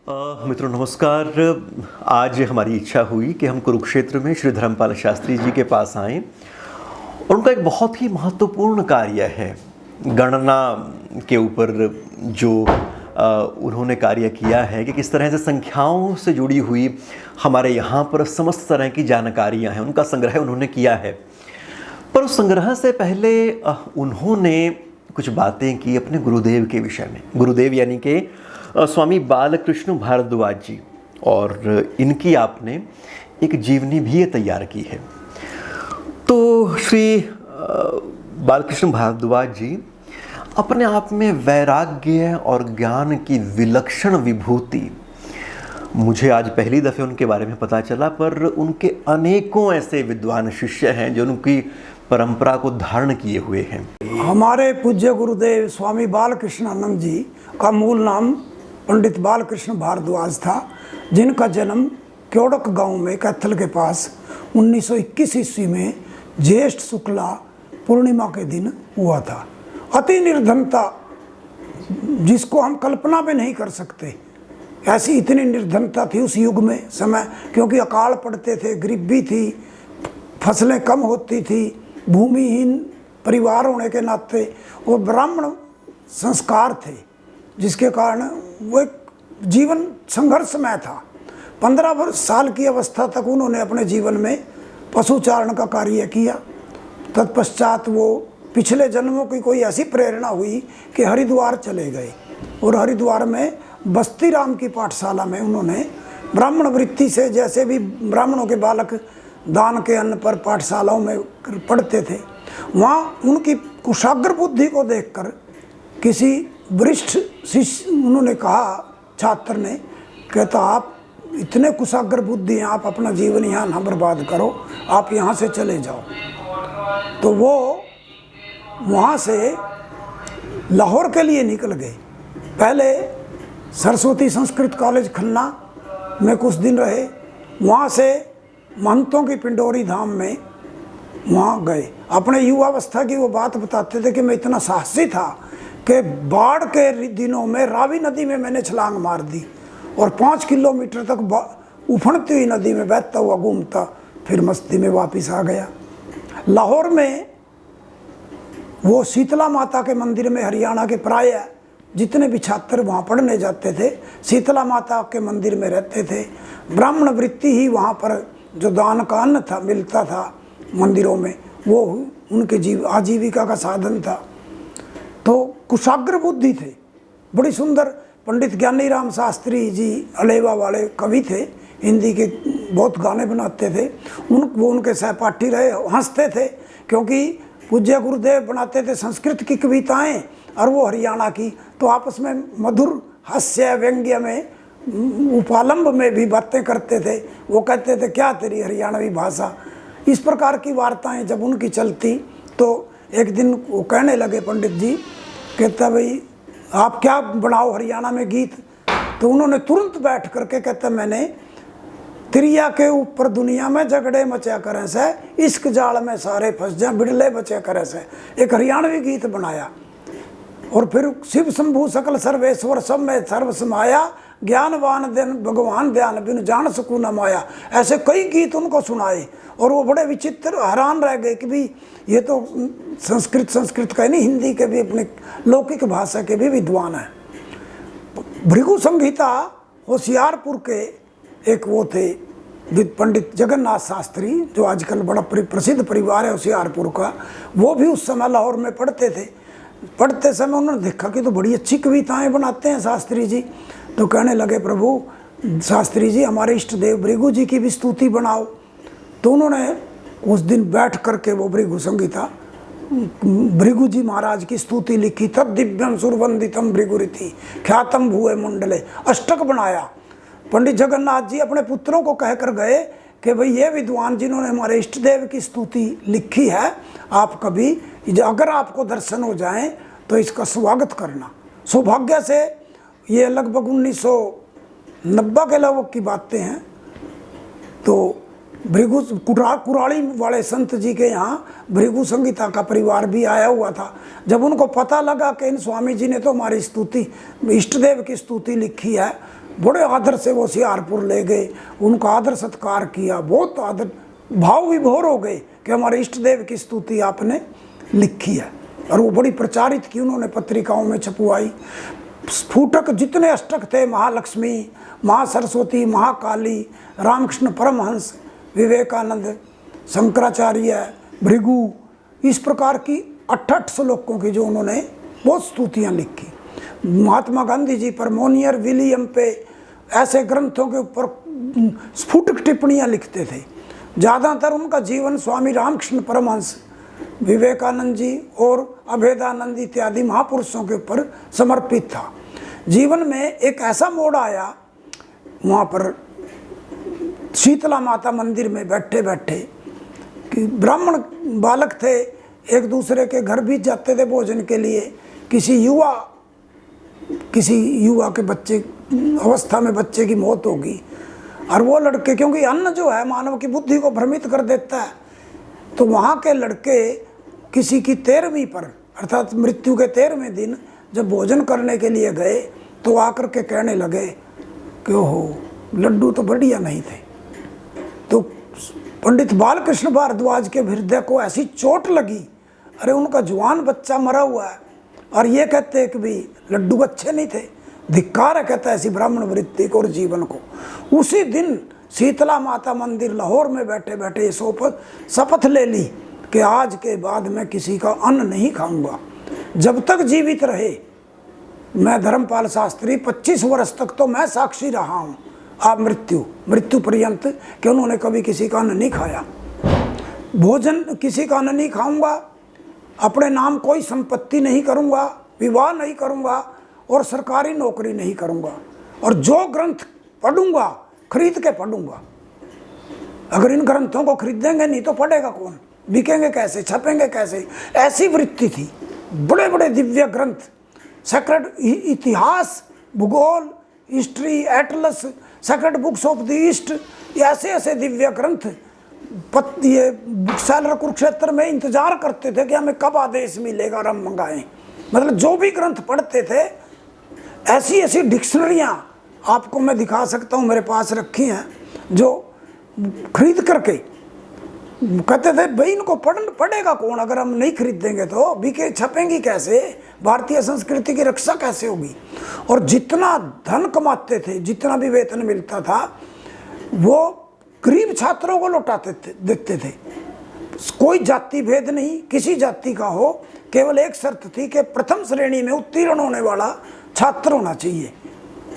मित्रों नमस्कार। आज हमारी इच्छा हुई कि हम कुरुक्षेत्र में श्री धर्मपाल शास्त्री जी के पास आएं और उनका एक बहुत ही महत्वपूर्ण कार्य है गणना के ऊपर जो उन्होंने कार्य किया है कि किस तरह से संख्याओं से जुड़ी हुई हमारे यहाँ पर समस्त तरह की जानकारियाँ हैं, उनका संग्रह उन्होंने किया है। पर उस संग्रह से पहले उन्होंने कुछ बातें की अपने गुरुदेव के विषय में। गुरुदेव यानी कि स्वामी बालकृष्ण भारद्वाज जी, और इनकी आपने एक जीवनी भी तैयार की है। तो श्री बालकृष्ण भारद्वाज जी अपने आप में वैराग्य और ज्ञान की विलक्षण विभूति, मुझे आज पहली दफ़े उनके बारे में पता चला, पर उनके अनेकों ऐसे विद्वान शिष्य हैं जो उनकी परंपरा को धारण किए हुए हैं। हमारे पूज्य गुरुदेव स्वामी बालकृष्णानंद जी का मूल नाम पंडित बालकृष्ण भारद्वाज था, जिनका जन्म क्योड़क गांव में कैथल के पास 1921 ईस्वी में ज्येष्ठ शुक्ला पूर्णिमा के दिन हुआ था। अति निर्धनता जिसको हम कल्पना भी नहीं कर सकते, ऐसी इतनी निर्धनता थी उस युग में समय, क्योंकि अकाल पड़ते थे, गरीबी थी, फसलें कम होती थी, भूमिहीन परिवार होने के नाते वो ब्राह्मण संस्कार थे, जिसके कारण वो एक जीवन संघर्षमय था। 15 साल की अवस्था तक उन्होंने अपने जीवन में पशुचारण का कार्य किया। तत्पश्चात वो पिछले जन्मों की कोई ऐसी प्रेरणा हुई कि हरिद्वार चले गए, और हरिद्वार में बस्ती राम की पाठशाला में उन्होंने ब्राह्मण वृत्ति से, जैसे भी ब्राह्मणों के बालक दान के अन्न पर पाठशालाओं में पढ़ते थे, वहाँ उनकी कुशाग्र बुद्धि को देखकर किसी वरिष्ठ शिष्य उन्होंने कहा, छात्र ने, कहता आप इतने कुशाग्र बुद्धि हैं, आप अपना जीवन यहाँ ना बर्बाद करो, आप यहाँ से चले जाओ। तो वो वहाँ से लाहौर के लिए निकल गए। पहले सरस्वती संस्कृत कॉलेज खन्ना में कुछ दिन रहे, वहाँ से महंतों की पिंडोरी धाम में वहाँ गए। अपने युवावस्था की वो बात बताते थे कि मैं इतना साहसी था कि बाढ़ के दिनों में रावी नदी में मैंने छलांग मार दी और 5 किलोमीटर तक उफड़ती हुई नदी में बहता हुआ घूमता फिर मस्ती में वापस आ गया। लाहौर में वो शीतला माता के मंदिर में, हरियाणा के प्राय जितने भी छात्र वहाँ पढ़ने जाते थे, शीतला माता के मंदिर में रहते थे। ब्राह्मण वृत्ति ही वहाँ पर जो दान का अन्न था मिलता था मंदिरों में, वो उनके आजीविका का साधन था। तो कुशाग्र बुद्धि थे, बड़ी सुंदर। पंडित ज्ञानी राम शास्त्री जी अलेवा वाले कवि थे, हिंदी के बहुत गाने बनाते थे। वो उनके सहपाठी रहे, हंसते थे क्योंकि पूज्य गुरुदेव बनाते थे संस्कृत की कविताएं और वो हरियाणा की, तो आपस में मधुर हास्य व्यंग्य में उपालंब में भी बातें करते थे। वो कहते थे क्या तेरी हरियाणवी भाषा। इस प्रकार की वार्ताएं जब उनकी चलती, तो एक दिन वो कहने लगे पंडित जी, कहता भाई आप क्या बनाओ हरियाणा में गीत। तो उन्होंने तुरंत बैठ करके कहता मैंने तिरिया के ऊपर दुनिया में झगड़े मचा करें से, इश्क जाल में सारे फंस जाए, बिड़ले बचे करे से, एक हरियाणवी गीत बनाया। और फिर शिव शंभु सकल सर्वेश्वर सब में सर्व समाया, ज्ञानवान दिन भगवान ध्यान बिन जान सकूं न माया। ऐसे कई गीत उनको सुनाए और वो बड़े विचित्र हैरान रह गए कि भी ये तो संस्कृत का ही नहीं, हिंदी के भी, अपने लौकिक भाषा के भी विद्वान हैं। भृगु संहिता होशियारपुर के एक वो थे पंडित जगन्नाथ शास्त्री, जो आजकल बड़ा प्रसिद्ध परिवार है होशियारपुर का, वो भी उस समय लाहौर में पढ़ते थे। पढ़ते समय उन्होंने देखा कि तो बड़ी अच्छी कविताएं बनाते हैं शास्त्री जी। तो कहने लगे प्रभु शास्त्री जी हमारे इष्ट देव भृगु जी की भी स्तुति बनाओ। तो उन्होंने उस दिन बैठ करके वो भृगु संहिता, भृगु जी महाराज की स्तुति लिखी। तब दिव्यम सुरवंदितम भृगुरिति ख्यातम भुए मुंडले, अष्टक बनाया। पंडित जगन्नाथ जी अपने पुत्रों को कहकर गए कि भाई ये विद्वान जिन्होंने हमारे इष्ट देव की स्तुति लिखी है, आप कभी अगर आपको दर्शन हो जाएं तो इसका स्वागत करना। सौभाग्य से ये लगभग 1990 के लगभग की बातें हैं। तो भृगु कुराली वाले संत जी के यहाँ भृगु संहिता का परिवार भी आया हुआ था। जब उनको पता लगा कि इन स्वामी जी ने तो हमारी स्तुति, इष्ट देव की स्तुति लिखी है, बड़े आदर से वो होशियारपुर ले गए, उनका आदर सत्कार किया, बहुत आदर, भाव विभोर हो गए कि हमारे इष्ट देव की स्तुति आपने लिखी है। और वो बड़ी प्रचारित की, उन्होंने पत्रिकाओं में छपवाई। स्फुटक जितने अष्टक थे, महालक्ष्मी, महासरस्वती, महाकाली, रामकृष्ण परमहंस, विवेकानंद, शंकराचार्य, भृगु, इस प्रकार की 88 श्लोकों की जो उन्होंने बहुत स्तुतियाँ लिखी। महात्मा गांधी जी पर, मोनियर विलियम पे, ऐसे ग्रंथों के ऊपर स्फुटक टिप्पणियाँ लिखते थे। ज़्यादातर उनका जीवन स्वामी रामकृष्ण परमहंस, विवेकानंद जी और अभेदानंद इत्यादि महापुरुषों के ऊपर समर्पित था। जीवन में एक ऐसा मोड़ आया, वहाँ पर शीतला माता मंदिर में बैठे बैठे कि ब्राह्मण बालक थे, एक दूसरे के घर भी जाते थे भोजन के लिए। किसी युवा के बच्चे अवस्था में बच्चे की मौत होगी, और वो लड़के, क्योंकि अन्न जो है मानव की बुद्धि को भ्रमित कर देता है, तो वहाँ के लड़के किसी की 13वीं पर, अर्थात मृत्यु के 13वें दिन जब भोजन करने के लिए गए, तो आकर के कहने लगे कि ओहो, लड्डू तो बढ़िया नहीं थे। तो पंडित बालकृष्ण भारद्वाज के हृदय को ऐसी चोट लगी, अरे उनका जवान बच्चा मरा हुआ है और ये कहते हैं कि भी लड्डू अच्छे नहीं थे, धिक्कार है कहता है ऐसी ब्राह्मण वृत्ति को और जीवन को। उसी दिन शीतला माता मंदिर लाहौर में बैठे बैठे ये शपथ ले ली कि आज के बाद मैं किसी का अन्न नहीं खाऊंगा, जब तक जीवित रहे। मैं धर्मपाल शास्त्री 25 वर्ष तक तो मैं साक्षी रहा हूँ, आप मृत्यु पर्यंत, कि उन्होंने कभी किसी का अन्न नहीं खाया। भोजन किसी का अन्न नहीं खाऊंगा, अपने नाम कोई संपत्ति नहीं करूंगा, विवाह नहीं करूंगा और सरकारी नौकरी नहीं करूंगा, और जो ग्रंथ पढ़ूंगा खरीद के पढ़ूंगा। अगर इन ग्रंथों को खरीदेंगे नहीं तो पढ़ेगा कौन, बिकेंगे कैसे, छपेंगे कैसे, ऐसी वृत्ति थी। बड़े बड़े दिव्य ग्रंथ, सेक्रेड इतिहास, भूगोल, history, Atlas, sacred books of the east, ऐसे ऐसे दिव्य ग्रंथ ये बुक सेलर कुरुक्षेत्र में इंतजार करते थे कि हमें कब आदेश मिलेगा और हम मंगाएं। मतलब जो भी ग्रंथ पढ़ते थे, ऐसी ऐसी डिक्शनरियाँ आपको मैं दिखा सकता हूँ, मेरे पास रखी हैं, जो खरीद करके कहते थे भाई इनको पढ़ेगा कौन, अगर हम नहीं खरीदेंगे तो बिके, छपेंगी कैसे, भारतीय संस्कृति की रक्षा कैसे होगी। और जितना धन कमाते थे, जितना भी वेतन मिलता था, वो गरीब छात्रों को लौटाते थे, देते थे। कोई जाति भेद नहीं, किसी जाति का हो, केवल एक शर्त थी कि प्रथम श्रेणी में उत्तीर्ण होने वाला छात्र होना चाहिए।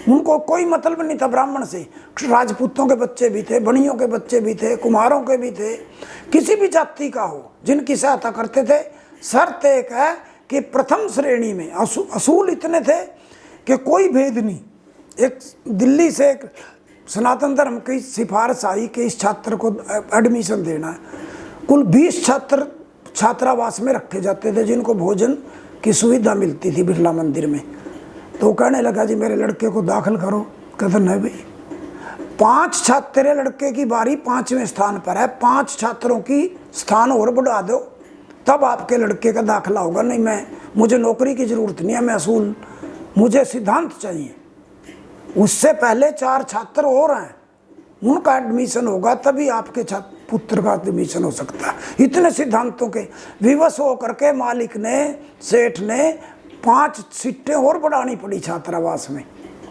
उनको कोई मतलब नहीं था ब्राह्मण से। राजपूतों के बच्चे भी थे, बनियों के बच्चे भी थे, कुम्हारों के भी थे, किसी भी जाति का हो, जिनकी सहायता करते थे। शर्त एक है कि प्रथम श्रेणी में, असूल इतने थे कि कोई भेद नहीं। एक दिल्ली से एक सनातन धर्म की सिफारिश आई कि इस छात्र को एडमिशन देना है। कुल 20 छात्र छात्रावास में रखे जाते थे, जिनको भोजन की सुविधा मिलती थी बिरला मंदिर में। तो कहने लगा जी मेरे लड़के को दाखिल करो। कहते नहीं भाई, 5 छात्र, तेरे लड़के की बारी 5वें स्थान पर है, 5 छात्रों की स्थान और बढ़ा दो, तब आपके लड़के का दाखिला होगा। नहीं, मुझे नौकरी की जरूरत नहीं है, मैं असूल, मुझे सिद्धांत चाहिए। उससे पहले 4 छात्र और हैं, उनका एडमिशन होगा तभी आपके पुत्र का एडमिशन हो सकता है। इतने सिद्धांतों के विवश होकर के मालिक ने, सेठ ने 5 सीटें और बढ़ानी पड़ी छात्रावास में।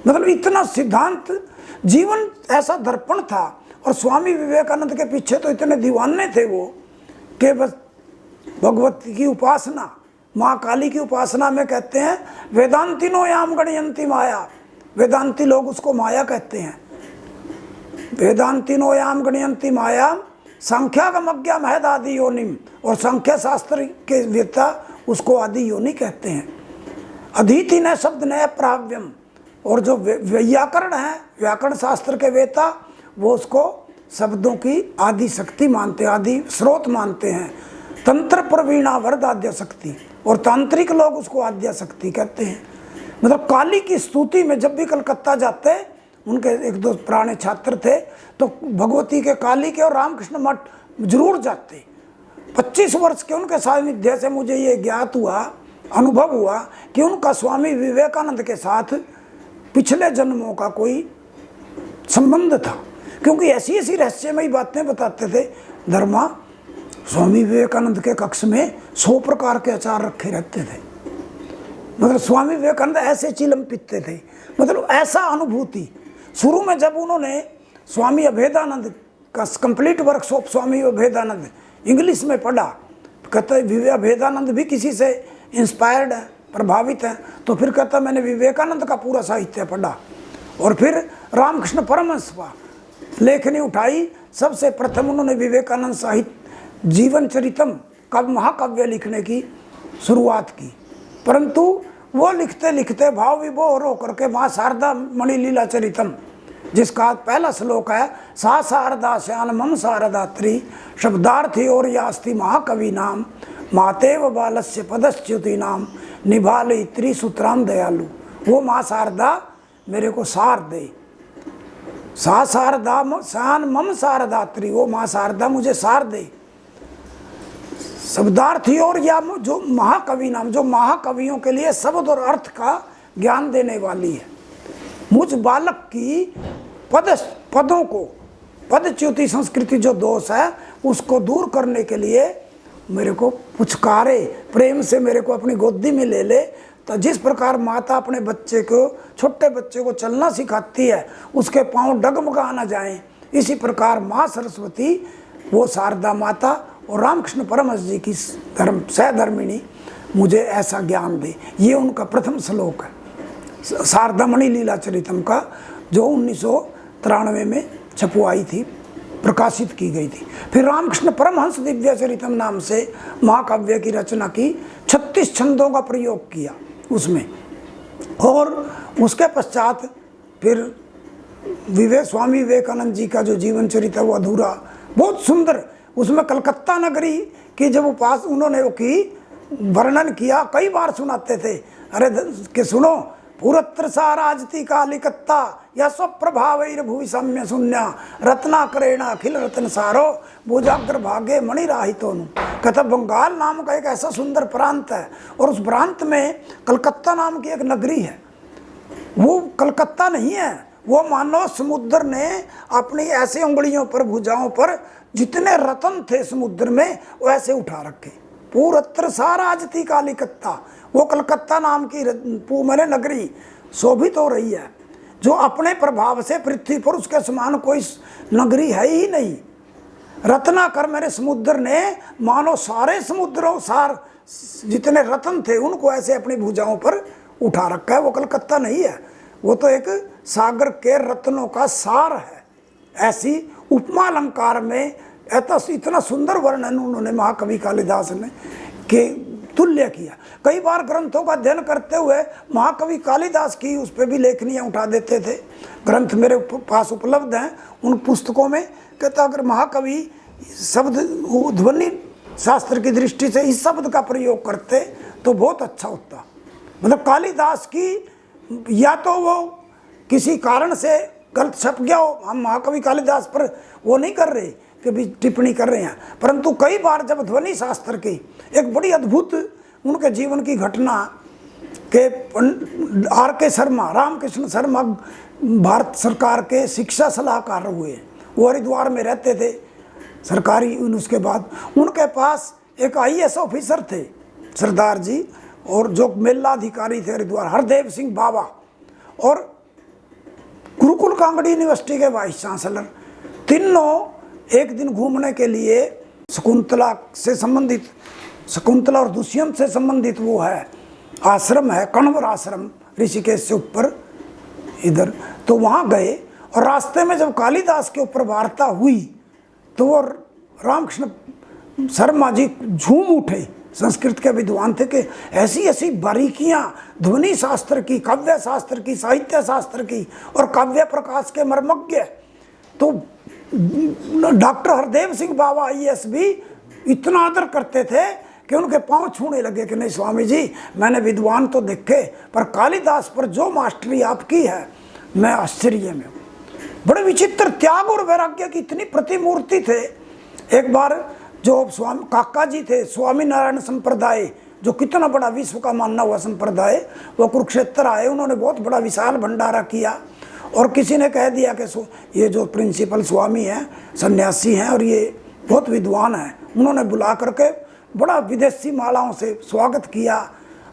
मतलब इतना सिद्धांत, जीवन ऐसा दर्पण था। और स्वामी विवेकानंद के पीछे तो इतने दीवाने थे वो कि बस भगवती की उपासना, माँ काली की उपासना में कहते हैं वेदांतिनो याम गणयंती माया, वेदांती लोग उसको माया कहते हैं। वेदांतिनो याम गणयंती माया संख्यागम अज्ञाम है आदि योनिम, और संख्या शास्त्र के वेता उसको आदि योनि कहते हैं। अधीति न शब्द न प्राव्यम, और जो व्याकरण है, व्याकरण शास्त्र के वेता, वो उसको शब्दों की आदि शक्ति मानते, आदि स्रोत मानते हैं। तंत्र प्रवीणा वरद आद्य शक्ति, और तांत्रिक लोग उसको आद्य शक्ति कहते हैं। मतलब काली की स्तुति में जब भी कलकत्ता जाते, उनके 1-2 पुराने छात्र थे, तो भगवती के, काली के और रामकृष्ण मठ जरूर जाते। 25 वर्ष के उनके सानिध्य से मुझे ये ज्ञात हुआ, अनुभव हुआ कि उनका स्वामी विवेकानंद के साथ पिछले जन्मों का कोई संबंध था, क्योंकि ऐसी ऐसी रहस्यमयी बातें बताते थे। धर्मा स्वामी विवेकानंद के कक्ष में 100 प्रकार के अचार रखे रहते थे। मतलब स्वामी विवेकानंद ऐसे चिलम पीते थे, मतलब ऐसा अनुभूति। शुरू में जब उन्होंने स्वामी अभेदानंद का कंप्लीट वर्कशॉप स्वामी अभेदानंद इंग्लिश में पढ़ा, कहते अभेदानंद भी किसी से इंस्पायर्ड है, प्रभावित है, तो फिर कहता मैंने विवेकानंद का पूरा साहित्य पढ़ा। और फिर रामकृष्ण परमहंस का लेखनी उठाई। सबसे प्रथम उन्होंने विवेकानंद साहित्य जीवन चरितम का महाकाव्य लिखने की शुरुआत की, परंतु वो लिखते लिखते भाव विभोर होकर के माँ शारदा मणि लीला चरितम, जिसका पहला श्लोक है सा शारदा श्यान मम शारदात्री शब्दार्थी और यास्ति महाकवि नाम मातेव बालस्य पदच्युति नाम निभाले त्रिसूत्राम दयालु। वो माँ शारदा मेरे को सार दे, सा शारदा श्यान मम शारदात्री, वो माँ शारदा मुझे सार दे। शब्दार्थी और या जो महाकवि नाम, जो महाकवियों के लिए शब्द और अर्थ का ज्ञान देने वाली है। मुझ बालक की पदों को, पदच्युति संस्कृति जो दोष है उसको दूर करने के लिए मेरे को पुचकारे, प्रेम से मेरे को अपनी गोदी में ले ले। तो जिस प्रकार माता अपने बच्चे को, छोटे बच्चे को चलना सिखाती है, उसके पाँव डगमगा ना जाएं, इसी प्रकार माँ सरस्वती वो शारदा माता और रामकृष्ण परमहंस जी की सहधर्मिणी मुझे ऐसा ज्ञान दे। ये उनका प्रथम श्लोक है शारदा मणि लीला चरितम का, जो 1993 में छपवाई थी, प्रकाशित की गई थी। फिर रामकृष्ण परमहंस दिव्य चरितम नाम से महाकाव्य की रचना की, 36 छंदों का प्रयोग किया उसमें। और उसके पश्चात फिर स्वामी विवेकानंद जी का जो जीवन चरित्र वो अधूरा, बहुत सुंदर, उसमें कलकत्ता नगरी की जब उपास उन्होंने वो की वर्णन किया, कई बार सुनाते थे, अरे कि सुनो पुरत्र साराजती कालिकत्ता या स्वप्रभाव भूवि सम्य शून्य रत्नाकरेण अखिल रत्न सारो भुजाग्र भागे मणिराहितो। कहता बंगाल नाम का एक ऐसा सुंदर प्रांत है, और उस प्रांत में कलकत्ता नाम की एक नगरी है। वो कलकत्ता नहीं है, वो मानो समुद्र ने अपनी ऐसे उंगलियों पर, भुजाओं पर जितने रत्न थे समुद्र में वैसे उठा रखे। पूरत्र साराजती कालिकत्ता, वो कलकत्ता नाम की मैंने नगरी शोभित हो रही है, जो अपने प्रभाव से पृथ्वी पर उसके समान कोई नगरी है ही नहीं। रत्नाकर मेरे समुद्र ने मानो सारे समुद्रों सार जितने रत्न थे उनको ऐसे अपनी भुजाओं पर उठा रखा है। वो कलकत्ता नहीं है, वो तो एक सागर के रत्नों का सार है। ऐसी उपमा अलंकार में इतना सुंदर वर्णन उन्होंने महाकवि कालिदास ने के तुल्य किया। कई बार ग्रंथों का अध्ययन करते हुए महाकवि कालिदास की उस पर भी लेखनियाँ उठा देते थे। ग्रंथ मेरे पास उपलब्ध हैं, उन पुस्तकों में कहता अगर महाकवि शब्द ध्वनि शास्त्र की दृष्टि से इस शब्द का प्रयोग करते तो बहुत अच्छा होता। मतलब कालिदास की या तो वो किसी कारण से गलत छप गया हो, हम महाकवि कालिदास पर वो नहीं कर रहे कि भी टिप्पणी कर रहे हैं, परंतु कई बार जब ध्वनि शास्त्र की एक बड़ी अद्भुत उनके जीवन की घटना के R.K. शर्मा, रामकृष्ण शर्मा भारत सरकार के शिक्षा सलाहकार हुए। वो हरिद्वार में रहते थे सरकारी, उसके बाद उनके पास एक IAS ऑफिसर थे सरदार जी, और जो मेलाधिकारी थे हरिद्वार हरदेव सिंह बाबा, और गुरुकुल कांगड़ी यूनिवर्सिटी के वाइस चांसलर, तीनों एक दिन घूमने के लिए शकुंतला से संबंधित, शकुंतला और दुष्यंत से संबंधित वो है आश्रम है, कण्वर आश्रम ऋषिकेश से ऊपर इधर, तो वहाँ गए। और रास्ते में जब कालिदास के ऊपर वार्ता हुई तो वो रामकृष्ण शर्मा जी झूम उठे, संस्कृत के विद्वान थे, कि ऐसी ऐसी बारीकियां ध्वनि शास्त्र की, काव्य शास्त्र की, साहित्य शास्त्र की और काव्य प्रकाश के मर्मज्ञ। तो डॉक्टर हरदेव सिंह बाबा IAS भी इतना आदर करते थे कि उनके पांव छूने लगे कि नहीं स्वामी जी, मैंने विद्वान तो देखे पर कालिदास पर जो मास्टरी आपकी है मैं आश्चर्य में हूँ। बड़े विचित्र त्याग और वैराग्य की इतनी प्रतिमूर्ति थे। एक बार जो स्वामी काका जी थे, स्वामी नारायण संप्रदाय, जो कितना बड़ा विश्व का मानना हुआ संप्रदाय, वो कुरुक्षेत्र आए, उन्होंने बहुत बड़ा विशाल भंडारा किया और किसी ने कह दिया कि ये जो प्रिंसिपल स्वामी हैं सन्यासी हैं और ये बहुत विद्वान हैं, उन्होंने बुला करके बड़ा विदेशी मालाओं से स्वागत किया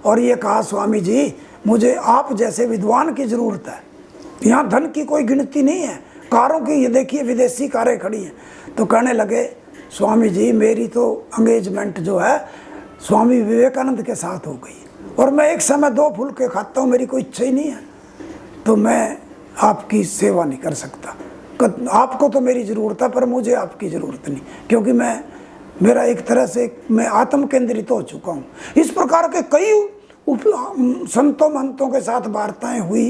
और ये कहा, स्वामी जी मुझे आप जैसे विद्वान की ज़रूरत है, यहाँ धन की कोई गिनती नहीं है, कारों की ये देखिए विदेशी कारें खड़ी हैं। तो कहने लगे, स्वामी जी मेरी तो एंगेजमेंट जो है स्वामी विवेकानंद के साथ हो गई और मैं एक समय 2 फुलके खाता हूँ, मेरी कोई इच्छा ही नहीं है, तो मैं आपकी सेवा नहीं कर सकता। आपको तो मेरी ज़रूरत है पर मुझे आपकी ज़रूरत नहीं, क्योंकि मेरा एक तरह से मैं आत्म केंद्रित हो चुका हूँ। इस प्रकार के कई संतों महंतों के साथ वार्ताएं हुई।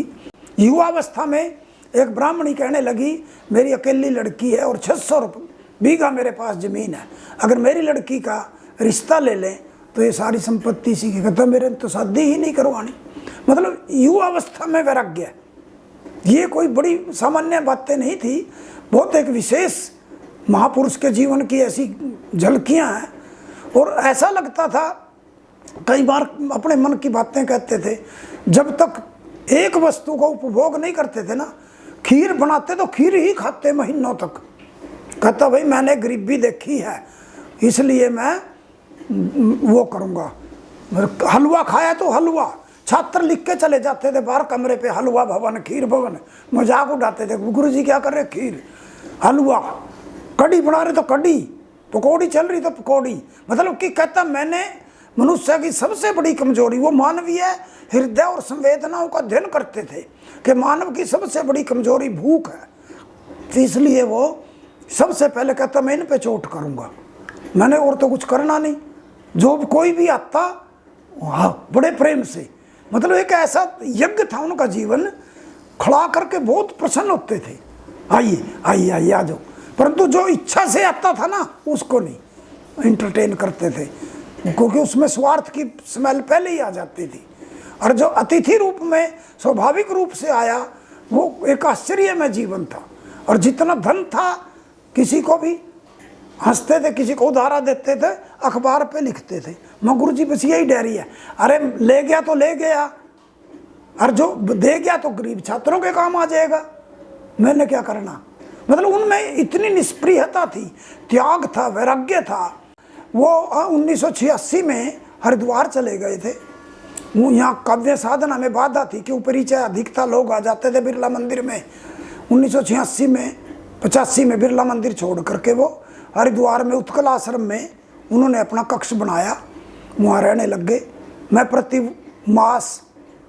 युवावस्था में एक ब्राह्मणी कहने लगी, मेरी अकेली लड़की है और 600 बीघा मेरे पास ज़मीन है, अगर मेरी लड़की का रिश्ता ले लें तो ये सारी संपत्ति इसी की खत्म, मेरे तो शादी ही नहीं करवानी। मतलब युवावस्था में वैराग्य, ये कोई बड़ी सामान्य बातें नहीं थी, बहुत एक विशेष महापुरुष के जीवन की ऐसी झलकियाँ हैं। और ऐसा लगता था, कई बार अपने मन की बातें कहते थे, जब तक एक वस्तु का उपभोग नहीं करते थे ना, खीर बनाते तो खीर ही खाते महीनों तक। कहता भाई मैंने गरीबी देखी है इसलिए मैं वो करूँगा, हलवा खाया तो हलवा, छात्र लिख के चले जाते थे बाहर कमरे पे, हलवा भवन खीर भवन, मजाक उड़ाते थे, गुरुजी क्या कर रहे, खीर हलवा, कड़ी बना रहे तो कड़ी, पकौड़ी चल रही तो पकौड़ी। मतलब कि कहता मैंने मनुष्य की सबसे बड़ी कमजोरी, वो मानवीय हृदय और संवेदनाओं का अध्ययन करते थे कि मानव की सबसे बड़ी कमजोरी भूख है, तो इसलिए वो सबसे पहले कहता मैं इन पे चोट करूँगा, मैंने और तो कुछ करना नहीं। जो कोई भी आता बड़े प्रेम से, मतलब एक ऐसा यज्ञ था उनका जीवन, खड़ा करके बहुत प्रसन्न होते थे, आइए आइए आइए आ जाओ। परंतु जो इच्छा से आता था ना उसको नहीं इंटरटेन करते थे, क्योंकि उसमें स्वार्थ की स्मेल पहले ही आ जाती थी। और जो अतिथि रूप में स्वाभाविक रूप से आया वो एक आश्चर्यमय जीवन था। और जितना धन था किसी को भी हंसते थे, किसी को उधारा देते थे, अखबार पे लिखते थे, मैं गुरु जी बस यही डरी है, अरे ले गया तो ले गया, और जो दे गया तो गरीब छात्रों के काम आ जाएगा, मैंने क्या करना। मतलब उनमें इतनी निष्प्रियता थी, त्याग था, वैराग्य था। वो 1986 में हरिद्वार चले गए थे, वो यहाँ काव्य साधना में बाधा थी कि ऊपरी चाहे अधिकता लोग आ जाते थे बिरला मंदिर में। 1986 में 85 में बिरला मंदिर छोड़ करके वो हरिद्वार में उत्कल आश्रम में उन्होंने अपना कक्ष बनाया, वहाँ रहने लग गए। मैं प्रति मास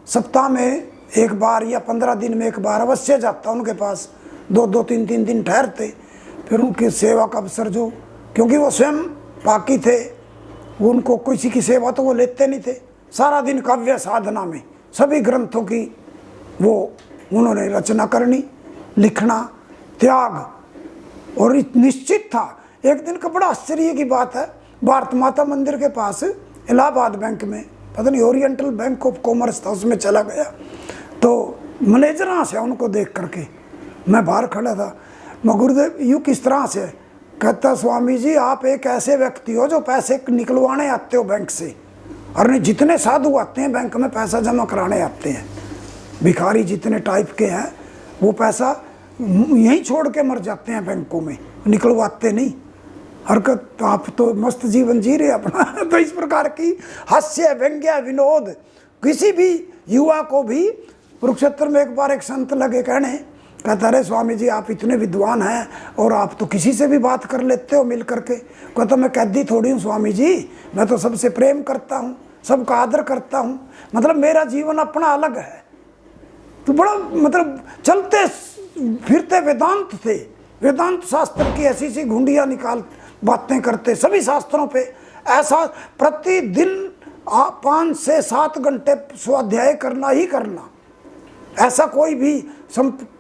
सप्ताह में एक बार या 15 दिन में एक बार अवश्य जाता उनके पास, 2-2, 3-3 दिन ठहरते, फिर उनकी सेवा का अवसर जो, क्योंकि वो स्वयं पाकी थे, वो उनको किसी की सेवा तो वो लेते नहीं थे। सारा दिन काव्य साधना में सभी ग्रंथों की वो उन्होंने रचना करनी, लिखना, त्याग। और निश्चित था, एक दिन का बड़ा आश्चर्य की बात है, भारत माता मंदिर के पास इलाहाबाद बैंक में, पता नहीं ओरिएंटल बैंक ऑफ कॉमर्स था, उसमें चला गया तो मैनेजर से उनको देख करके मैं बाहर खड़ा था, मैं गुरुदेव यूँ किस तरह से, कहता स्वामी जी आप एक ऐसे व्यक्ति हो जो पैसे निकलवाने आते हो बैंक से, और नहीं जितने साधु आते हैं बैंक में पैसा जमा कराने आते हैं, भिखारी जितने टाइप के हैं वो पैसा यहीं छोड़ के मर जाते हैं बैंकों में, निकलवाते नहीं। हरकत तो आप तो मस्त जीवन जी रहे अपना तो इस प्रकार की हास्य व्यंग्य विनोद किसी भी युवा को भी। कुरुक्षेत्र में एक बार एक संत लगे कहने, कहता रहे स्वामी जी आप इतने विद्वान हैं और आप तो किसी से भी बात कर लेते हो मिल करके। कहता मैं कैदी थोड़ी हूँ स्वामी जी, मैं तो सबसे प्रेम करता हूँ, सबका आदर करता हूँ, मतलब मेरा जीवन अपना अलग है। तो बड़ा मतलब चलते फिरते वेदांत थे, वेदांत शास्त्र की ऐसी सी घुंडियाँ निकाल बातें करते, सभी शास्त्रों पे ऐसा प्रतिदिन 5 से 7 घंटे स्वाध्याय करना ही करना। ऐसा कोई भी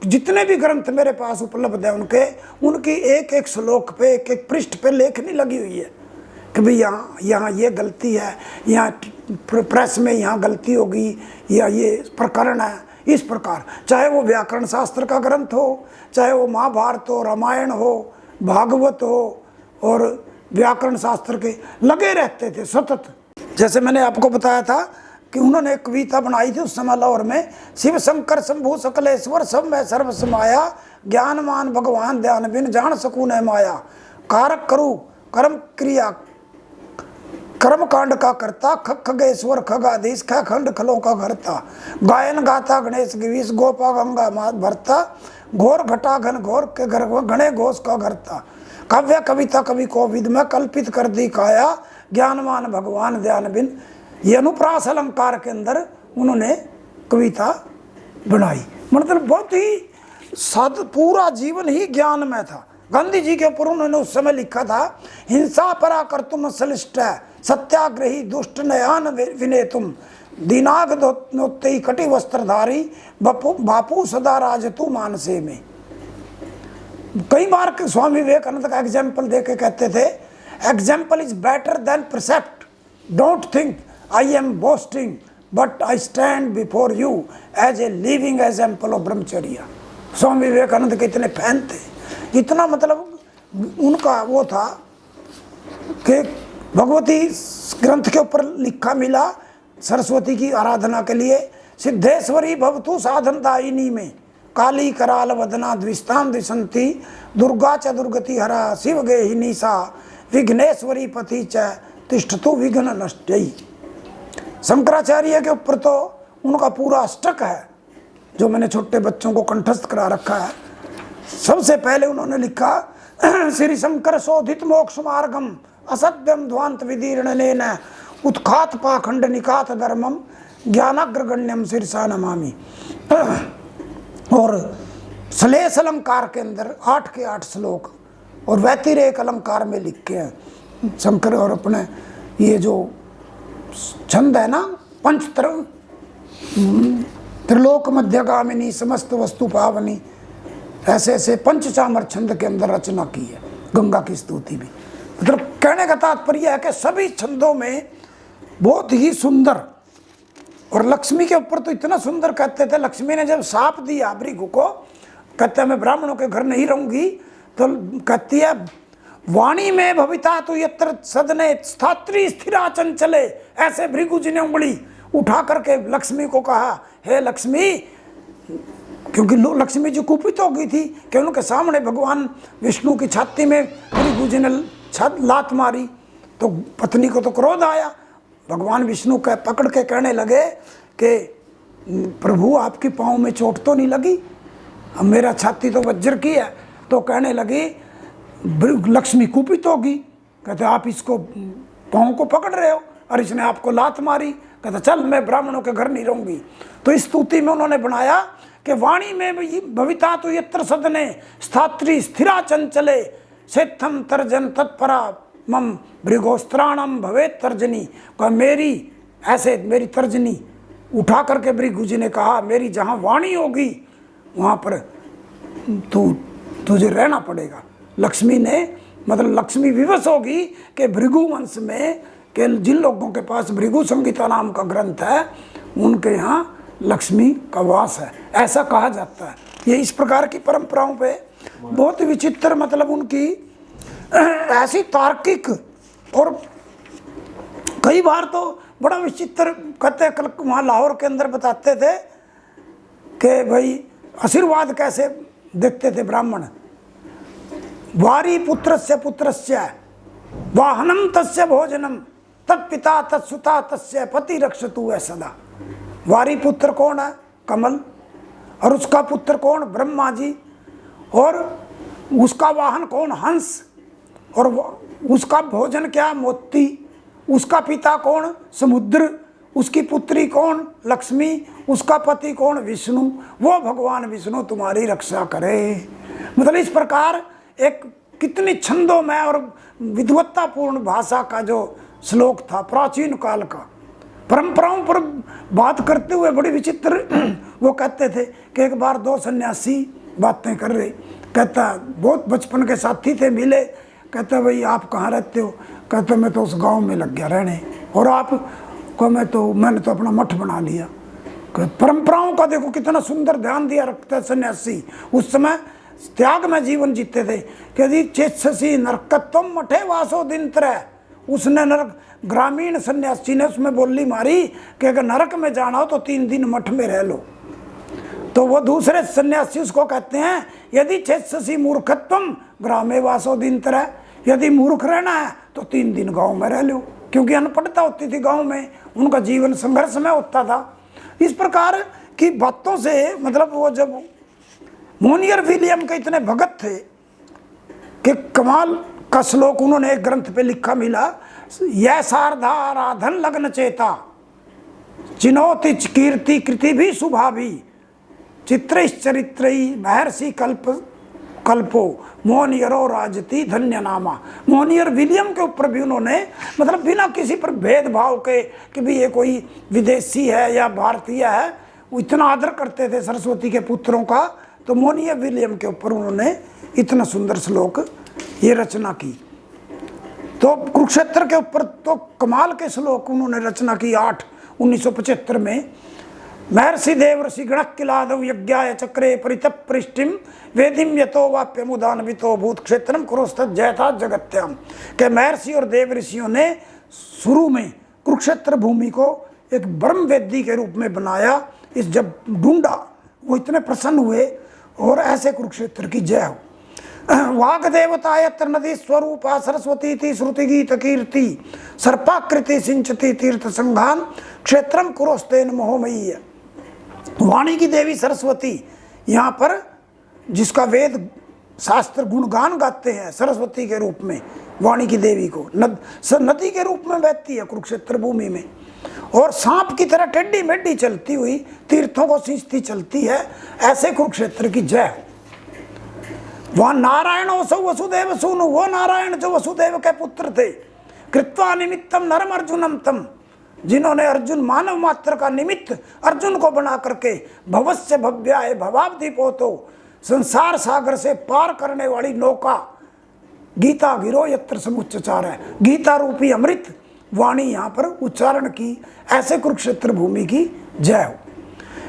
जितने भी ग्रंथ मेरे पास उपलब्ध है उनकी एक एक श्लोक पे एक एक पृष्ठ पे लेखनी लगी हुई है कि भाई यहाँ ये गलती है, यहाँ प्रेस में यहाँ गलती होगी, या ये प्रकरण है इस प्रकार। चाहे वो व्याकरण शास्त्र का ग्रंथ हो, चाहे वो महाभारत हो, रामायण हो, भागवत हो, और व्याकरण शास्त्र के लगे रहते थे सतत। जैसे मैंने आपको बताया था कि उन्होंने एक कविता बनाई थी उस समय लाहौर में, शिव शंकर शंभु सकलेश्वर सब में सर्व समाया, ज्ञानमान भगवान ध्यान बिन जान सकूं न माया, कारक करूं कर्म क्रिया कर्म कांड का करता, खगेश्वर खगाधीश ख खंड खलों का घरता, गायन गाता गणेश गिरीश गोपा गंगा मात भरता, घोर घटा घन घोर के घर घने घोष का घरता, काव्य कविता कवि को विद में कल्पित कर दी काया, ज्ञानमान भगवान ध्यान बिन। ये अनुप्रास अलंकार के अंदर उन्होंने कविता बनाई। मतलब बहुत ही साध, पूरा जीवन ही ज्ञान में था। गांधी जी के ऊपर उन्होंने उस समय लिखा था, हिंसा परा कर तुम सलिष्ट सत्याग्रही दुष्ट नयान विनय तुम, दिनाग नोत्ते कटि वस्त्रधारी बापू सदा राज तू मानसे में। कई बार स्वामी विवेकानंद का एग्जाम्पल दे के कहते थे, example is better than precept, don't think I am boasting but I stand before you as a living example of brahmacharya. Swami Vivekananda के इतने फैन थे, इतना मतलब उनका वो था कि भगवती ग्रंथ के ऊपर लिखा मिला सरस्वती की आराधना के लिए, सिद्धेश्वरी भवतु साधन दायिनी में, काली कराल वदना द्विस्तान द्विशंति, दुर्गा च दुर्गति हरा शिव गेहिनी सा, विघ्नेश्वरी पति च तिष्ठतु विघ्न नष्टयी। शंकराचार्य के ऊपर तो उनका पूरा अष्टक है जो मैंने छोटे बच्चों को कंठस्थ करा रखा है। सबसे पहले उन्होंने लिखा, श्री शंकर शोधित मोक्ष मार्गम असभ्यम ध्वांत विदीर्णनेन उत्खात पाखंड निकात धर्मम ज्ञानाग्रगण्यम शीर्षा नमामि। और श्लेष अलंकार के अंदर 8 के 8 श्लोक और व्यतिरेक अलंकार में लिखे हैं शंकर। और अपने ये जो छंद है ना, त्रिलोक मध्यगामिनी समस्त वस्तु पावनी, ऐसे ऐसे पंचचामर छंद के अंदर रचना की है गंगा की स्तुति भी। मतलब कहने का तात्पर्य है कि सभी छंदों में बहुत ही सुंदर। और लक्ष्मी के ऊपर तो इतना सुंदर कहते थे, लक्ष्मी ने जब साप दिया भृगु को, कहते मैं ब्राह्मणों के घर नहीं रहूंगी, तो कहती है वाणी में भविता तो यत्र सदने स्थात्री स्थिरा चंचले। ऐसे भृगु जी ने उंगली उठा करके लक्ष्मी को कहा, हे लक्ष्मी, क्योंकि लक्ष्मी जी कुपित हो गई थी कि उनके सामने भगवान विष्णु की छाती में भृगु जी ने लात मारी, तो पत्नी को तो क्रोध आया। भगवान विष्णु का पकड़ के कहने लगे कि प्रभु आपकी पाँव में चोट तो नहीं लगी, अब मेरा छाती तो वज्र की है। तो कहने लगी, लक्ष्मी कुपित होगी, कहते आप इसको पाँव को पकड़ रहे हो और इसने आपको लात मारी। कहता चल मैं ब्राह्मणों के घर नहीं रहूंगी। तो इस स्तुति में उन्होंने बनाया कि वाणी में भविता तो यत्र सदने स्थात्री स्थिरा चंचले सेत्थम तर्जन तत्परा मम भृगोस्त्राणम भवेत तर्जनी। कहा मेरी ऐसे मेरी तर्जनी उठा करके भृगु जी ने कहा, मेरी जहाँ वाणी होगी वहाँ पर तुझे रहना पड़ेगा। लक्ष्मी ने मतलब लक्ष्मी विवश होगी कि भृगु वंश में के जिन लोगों के पास भृगु संहिता नाम का ग्रंथ है उनके यहाँ लक्ष्मी का वास है, ऐसा कहा जाता है। ये इस प्रकार की परंपराओं पे बहुत विचित्र, मतलब उनकी ऐसी तार्किक, और कई बार तो बड़ा विचित्र कहते, वहाँ लाहौर के अंदर बताते थे कि भाई आशीर्वाद कैसे देखते थे ब्राह्मण। वारी पुत्रस्य पुत्रस्य वाहनम तस्य भोजनम तत्पिता तत्सुता तस्य पति रक्षतु है सदा। वारी पुत्र कौन है? कमल। और उसका पुत्र कौन? ब्रह्मा जी। और उसका वाहन कौन? हंस। और उसका भोजन क्या? मोती। उसका पिता कौन? समुद्र। उसकी पुत्री कौन? लक्ष्मी। उसका पति कौन? विष्णु। वो भगवान विष्णु तुम्हारी रक्षा करे। मतलब इस प्रकार एक कितनी छंदों में और विद्वत्तापूर्ण भाषा का जो श्लोक था प्राचीन काल का। परंपराओं पर बात करते हुए बड़ी विचित्र वो कहते थे कि एक बार 2 सन्यासी बातें कर रहे, कहता बहुत बचपन के साथी थे, मिले, कहता भाई आप कहाँ रहते हो? कहता मैं तो उस गांव में लग गया रहने। और आप को? मैंने तो अपना मठ बना लिया। परंपराओं का देखो कितना सुंदर ध्यान दिया रखता सन्यासी। उस समय त्याग में जीवन जीते थे। यदि चेतसी नरकत्वम मठे वासो दिन तरह, उसने नरक, ग्रामीण सन्यासी ने उसमें बोली मारी कि अगर नरक में जाना हो तो 3 दिन मठ में रह लो। तो वो दूसरे सन्यासी उसको कहते हैं यदि चेतसी मूर्खत्वम ग्रामे वासो दिन तरह, यदि मूर्ख रहना है तो 3 दिन गांव में रह लो, क्योंकि अनपढ़ता होती थी गांव में, उनका जीवन संघर्ष में होता था। इस प्रकार की बातों से मतलब वो जब मोनियर विलियम के इतने भगत थे कि कमाल का श्लोक उन्होंने एक ग्रंथ पे लिखा मिला, यह सारधा आराधन लग्न चेता चिनोति कीर्ति कृति भी शुभा भी चित्रैश्चरित्र महर्षि कल्पो मोनियरो राजती धन्य नामा। मोनियर विलियम के ऊपर भी उन्होंने मतलब बिना किसी पर भेदभाव के कि भी ये कोई विदेशी है या भारतीय है, वो इतना आदर करते थे सरस्वती के पुत्रों का। तो मोनियर विलियम के ऊपर उन्होंने इतना सुंदर श्लोक ये रचना की। तो कुरुक्षेत्र के ऊपर तो कमाल के श्लोक उन्होंने रचना की 1975 में। महर्षि देवर्षि गणक्किलादौ यज्ञाय चक्रे परितप पृष्टिम वेदिम यतो वाप्यमुदान्वितो भूत क्षेत्रम कुरुस्तत् जयथा जगत्याम के महर्षि और देव ऋषियों ने शुरू में कुरुक्षेत्र भूमि को एक ब्रह्म वेदी के रूप में बनाया। इस जब ढूंढा वो इतने प्रसन्न हुए और ऐसे कुरुक्षेत्र की जय हो। वाग देवता यत्र नदी स्वरूपा सरस्वती थी श्रुति गीत कीर्ति सर्पाकृति सिंचती तीर्थ संघान क्षेत्रम कुरुस्तेन मोहमयी। वाणी की देवी सरस्वती यहाँ पर जिसका वेद शास्त्र गुणगान गाते हैं सरस्वती के रूप में, वाणी की देवी को नदी के रूप में बहती है कुरुक्षेत्र भूमि में, और सांप की तरह टेढ़ी मेढ़ी चलती हुई तीर्थों को सींचती चलती है। ऐसे कुरुक्षेत्र की जय। वह नारायण वसुदेव सूनु, वो नारायण जो वसुदेव के पुत्र थे, कृत्वा निमित्तम नरम अर्जुनम तम, जिन्होंने अर्जुन मानव मात्र का निमित्त अर्जुन को बना करके भवस्य भव्याय भवाब्धि पोतो संसार सागर से पार करने वाली नौका गीता गिरो यत्र समुच्चार है, गीता रूपी अमृत वाणी यहाँ पर उच्चारण की। ऐसे कुरुक्षेत्र भूमि की जय हो।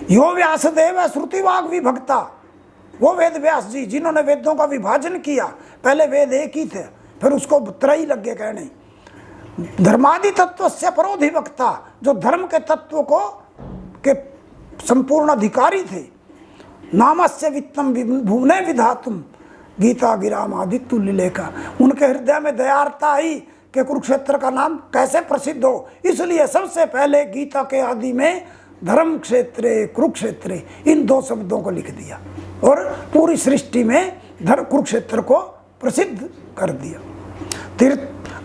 यो व्यासदेव श्रुतिवाग विभक्ता, वो वेद व्यास जी जिन्होंने वेदों का विभाजन किया। पहले वेद एक ही थे, फिर उसको त्रयी लग गए कहने। धर्मादि तत्व से परोधिवक्ता, जो धर्म के तत्व को के संपूर्ण अधिकारी थे। नामस्य वित्तम भुवने विधातुम गीता गिराम आदित्य लिलेखा, उनके हृदय में दयार्ता आई कि कुरुक्षेत्र का नाम कैसे प्रसिद्ध हो, इसलिए सबसे पहले गीता के आदि में धर्म क्षेत्रे कुरुक्षेत्रे इन 2 शब्दों को लिख दिया और पूरी सृष्टि में कुरुक्षेत्र को प्रसिद्ध कर दिया। तीर्थ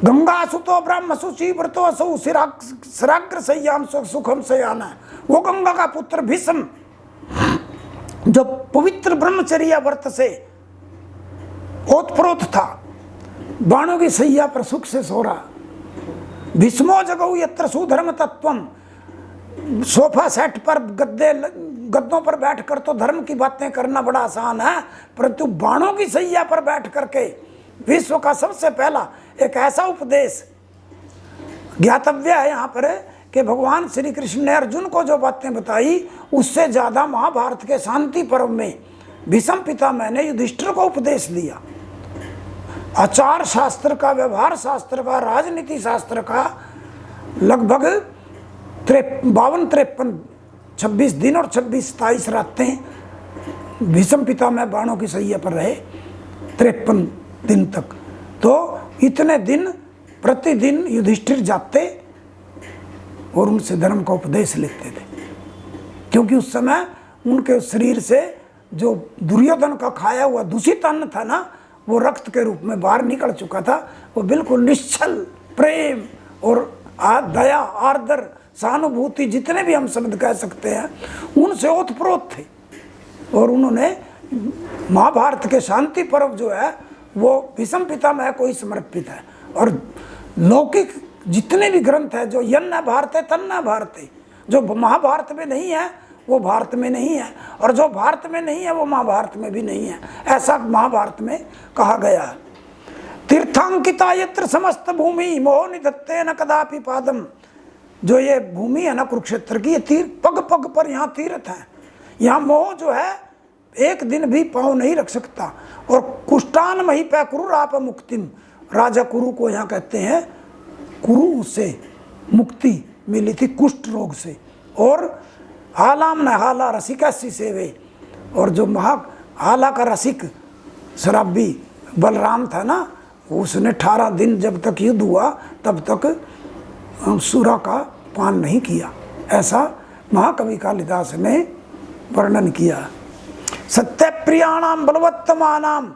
गंगा सुतो ब्रह्म सुचि व्रतो असौ सिराग्र सय्याम सुखम सयाना, वो गंगा का पुत्र भीष्म जो पवित्र ब्रह्मचर्या व्रत से ओतप्रोत था, बाणों की सैया पर सुख से सो रहा। भीष्मो जगौ यत्र सुधर्म तत्वम, सोफा सेट पर गद्दों पर बैठकर तो धर्म की बातें करना बड़ा आसान है, परंतु बाणों की सैया पर बैठ करके विश्व का सबसे पहला एक ऐसा उपदेश ज्ञातव्य है यहाँ पर कि भगवान श्री कृष्ण ने अर्जुन को जो बातें बताई उससे ज़्यादा महाभारत के शांति पर्व में भीष्म पितामह ने युधिष्ठिर को उपदेश दिया। आचार शास्त्र का, व्यवहार शास्त्र का, राजनीति शास्त्र का लगभग 52-53 26 दिन और 26-27 रातें भीष्म पितामह बाणों की सैया पर रहे 53 दिन तक। तो इतने दिन प्रतिदिन युधिष्ठिर जाते और उनसे धर्म का उपदेश लेते थे, क्योंकि उस समय उनके शरीर से जो दुर्योधन का खाया हुआ दूषित अन्न था ना, वो रक्त के रूप में बाहर निकल चुका था। वो बिल्कुल निश्चल प्रेम और दया, आर्द्र, सहानुभूति, जितने भी हम शब्द कह सकते हैं, उनसे ओतप्रोत थे। और उन्होंने महाभारत के शांति पर्व जो है वो भीष्म पितामह को ही समर्पित है। और लौकिक जितने भी ग्रंथ है, जो यन्न भारत है तन्न भारत है, जो महाभारत में नहीं है वो भारत में नहीं है, और जो भारत में नहीं है वो महाभारत में भी नहीं है, ऐसा महाभारत में कहा गया है। तीर्थांकिता यत्र समस्त भूमि मोह निधत्ते न कदापि पादम, जो ये भूमि है ना कुरुक्षेत्र की, ये तीर्थ पग पग पर यहाँ तीर्थ है। यहाँ मोह जो है एक दिन भी पाँव नहीं रख सकता। और कुष्टान मही पे कुरुराप मुक्तिम, राजा कुरु को यहाँ कहते हैं कुरु से मुक्ति मिली थी कुष्ठ रोग से। और हालाम न हाला रसिकसी सेवे, और जो हाला का रसिक शराबी बलराम था ना, उसने 18 दिन जब तक युद्ध हुआ तब तक सूरा का पान नहीं किया, ऐसा महाकवि कालिदास ने वर्णन किया। सत्य प्रियाणाम बलवत्तमानाम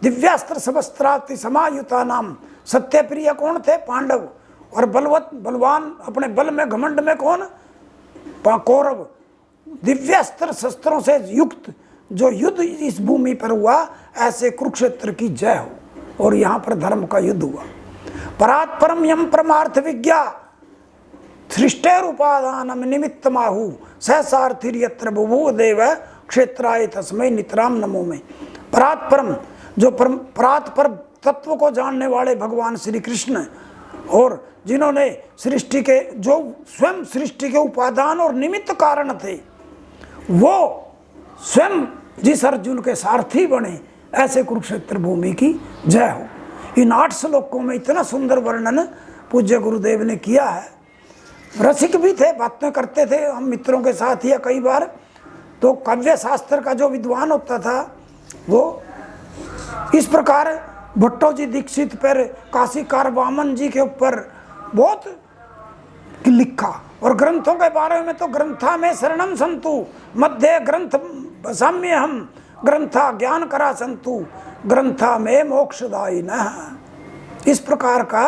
दिव्यास्त्र सबस्त्राति समायुतानाम। सत्य प्रिय कौन थे? पांडव। और बलवान अपने बल में घमंड में कौन? कौरव। दिव्यास्त्र शस्त्रों से युक्त जो युद्ध इस भूमि पर हुआ, ऐसे कुरुक्षेत्र की जय हो। और यहाँ पर धर्म का युद्ध हुआ। परात् परम यम परमार्थ विज्ञा सृष्टेर उपादानम निमित्तमाहु सहसारथिर यत्र बुभुव देव क्षेत्राय तस्मै नितराम नमो में। परात् परम, जो परात् पर तत्व को जानने वाले भगवान श्री कृष्ण, और जिन्होंने सृष्टि के, जो स्वयं सृष्टि के उपादान और निमित्त कारण थे, वो स्वयं जिस अर्जुन के सारथी बने, ऐसे कुरुक्षेत्र भूमि की जय हो। इन 8 श्लोकों में इतना सुंदर वर्णन पूज्य गुरुदेव ने किया है। रसिक भी थे, बातें करते थे हम मित्रों के साथ या कई बार। तो काव्य शास्त्र का जो विद्वान होता था वो इस प्रकार भट्टो जी दीक्षित पर काशीकार वामन जी के ऊपर बहुत लिखा। और ग्रंथों के बारे में तो ग्रंथा में शरणम संतु मध्य ग्रंथ साम्य हम ग्रंथा ज्ञान करा संतु ग्रंथा में मोक्षदायी न। इस प्रकार का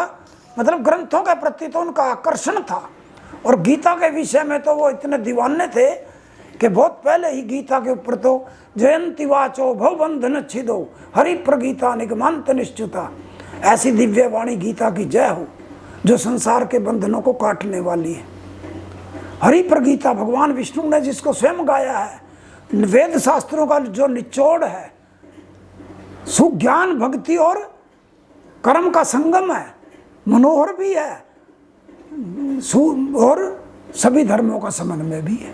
मतलब ग्रंथों के प्रति तो उनका आकर्षण था। और गीता के विषय में तो वो इतने दीवाने थे कि बहुत पहले ही गीता के ऊपर तो जयंती वाचो भवबंधन छिदो हरि प्रगीता निगमांत निश्चुता। ऐसी दिव्य वाणी गीता की जय हो जो संसार के बंधनों को काटने वाली है। हरि प्रगीता भगवान विष्णु ने जिसको स्वयं गाया है, वेद शास्त्रों का जो निचोड़ है, सुज्ञान भक्ति और कर्म का संगम है, मनोहर भी है और सभी धर्मों का समन्वय भी है।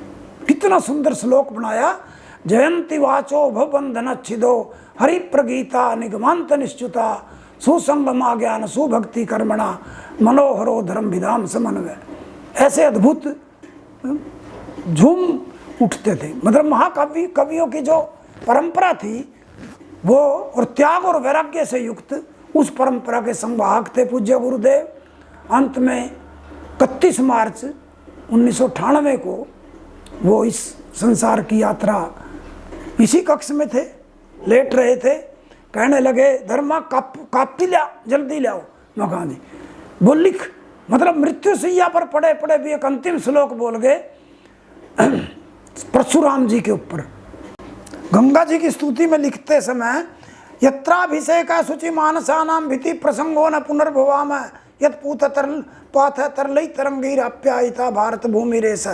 कितना सुंदर श्लोक बनाया। जयंती वाचो भवबंधन छिदो हरि प्रगीता निगमांत निश्चुता सुसंगमा ज्ञान सुभक्ति कर्मणा मनोहरो धर्म विधाम समन्वय। ऐसे अद्भुत झूम उठते थे। मतलब महाकाव्य कवियों की जो परंपरा थी वो, और त्याग और वैराग्य से युक्त उस परंपरा के संवाहक थे पूज्य गुरुदेव। अंत में 31 मार्च 1998 को वो इस संसार की यात्रा इसी कक्ष में थे, लेट रहे थे। कहने लगे धर्मा कापी लिया, जल्दी लाओ। मैं कहा जी बोल लिख। मतलब मृत्यु सैया पर पड़े पड़े भी एक अंतिम श्लोक बोल गए परशुराम जी के ऊपर। गंगा जी की स्तुति में लिखते समय यत्राभिषेक शुचि मानसानाम भीति प्रसंगो न पुनर्भवाम यत्पूत तरल पाथ तरलई तरंगीर अप्यायिता भारत भूमि रेस।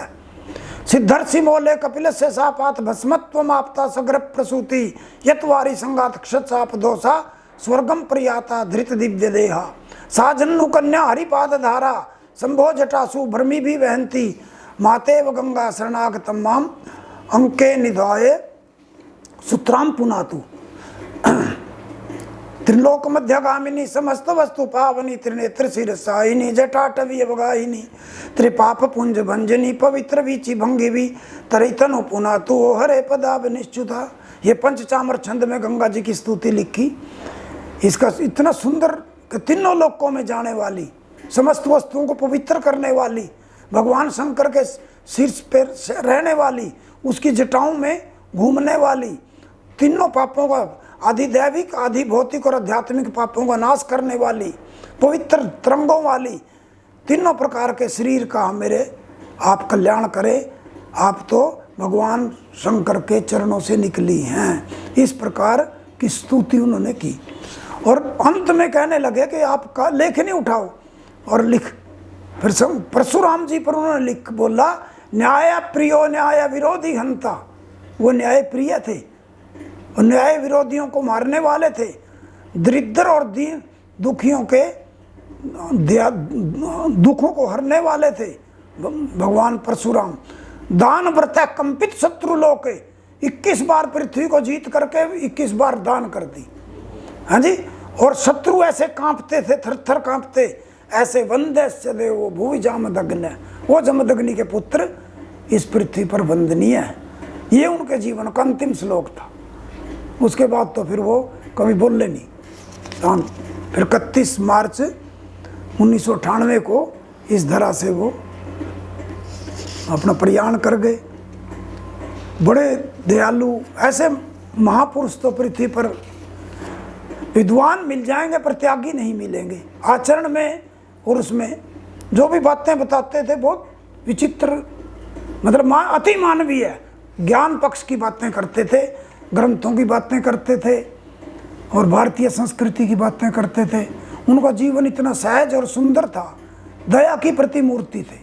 सिद्धर्षि मोले कपिल से सापात भस्मत्व मापता सग्र प्रसूति यत्वारी संगात क्षत साप दोषा स्वर्गम प्रियाता धृत दिव्य देहा साजन्नु कन्या हरिपाद धारा संभो जटासु भ्रमी भी वहंती मातेव गंगा शरणागतम माम अंके निधाये सूत्राम पुनातु त्रिलोक मध्यगामिनी समस्त वस्तु पावनी त्रिनेत्र शिरसायिनी जटाटवी अवगाहिनी त्रिपाप पुंज भंजनी पवित्र वीची भंगिवी तरितनु पुनातु हरे पदाब निश्चुता। ये पंचचामर छंद में गंगा जी की स्तुति लिखी। इसका इतना सुंदर, तीनों लोकों में जाने वाली, समस्त वस्तुओं को पवित्र करने वाली, भगवान शंकर के शीर्ष पर रहने वाली, उसकी जटाओं में घूमने वाली, तीनों पापों का आदि दैविक आदि भौतिक और आध्यात्मिक पापों का नाश करने वाली, पवित्र तरंगों वाली, तीनों प्रकार के शरीर का मेरे आप कल्याण करें। आप तो भगवान शंकर के चरणों से निकली हैं। इस प्रकार की स्तुति उन्होंने की। और अंत में कहने लगे कि आप का लेखनी उठाओ और लिख। फिर परशुराम जी पर उन्होंने लिख बोला न्याय प्रियो न्याय विरोधी हंता। वो न्याय प्रिय थे और न्याय विरोधियों को मारने वाले थे। दरिद्र और दीन दुखियों के दुखों को हरने वाले थे भगवान परशुराम। दान व्रता कंपित शत्रु लोके 21 बार पृथ्वी को जीत करके 21 बार दान कर दी। हाँ जी। और शत्रु ऐसे कांपते थे, थर थर कांपते, ऐसे वंदेश चले वो भूवि जामदग्नि, वो जमदग्नि के पुत्र इस पृथ्वी पर वंदनीय है। ये उनके जीवन का अंतिम श्लोक था। उसके बाद तो फिर वो कभी बोले नहीं। फिर 31 मार्च 1998 को इस धरा से वो अपना प्रयाण कर गए। बड़े दयालु, ऐसे महापुरुष तो पृथ्वी पर विद्वान मिल जाएंगे पर त्यागी नहीं मिलेंगे। आचरण में और उसमें जो भी बातें बताते थे बहुत विचित्र, मतलब अति मानवीय है। ज्ञान पक्ष की बातें करते थे, ग्रंथों की बातें करते थे और भारतीय संस्कृति की बातें करते थे। उनका जीवन इतना सहज और सुंदर था, दया की प्रतिमूर्ति थे।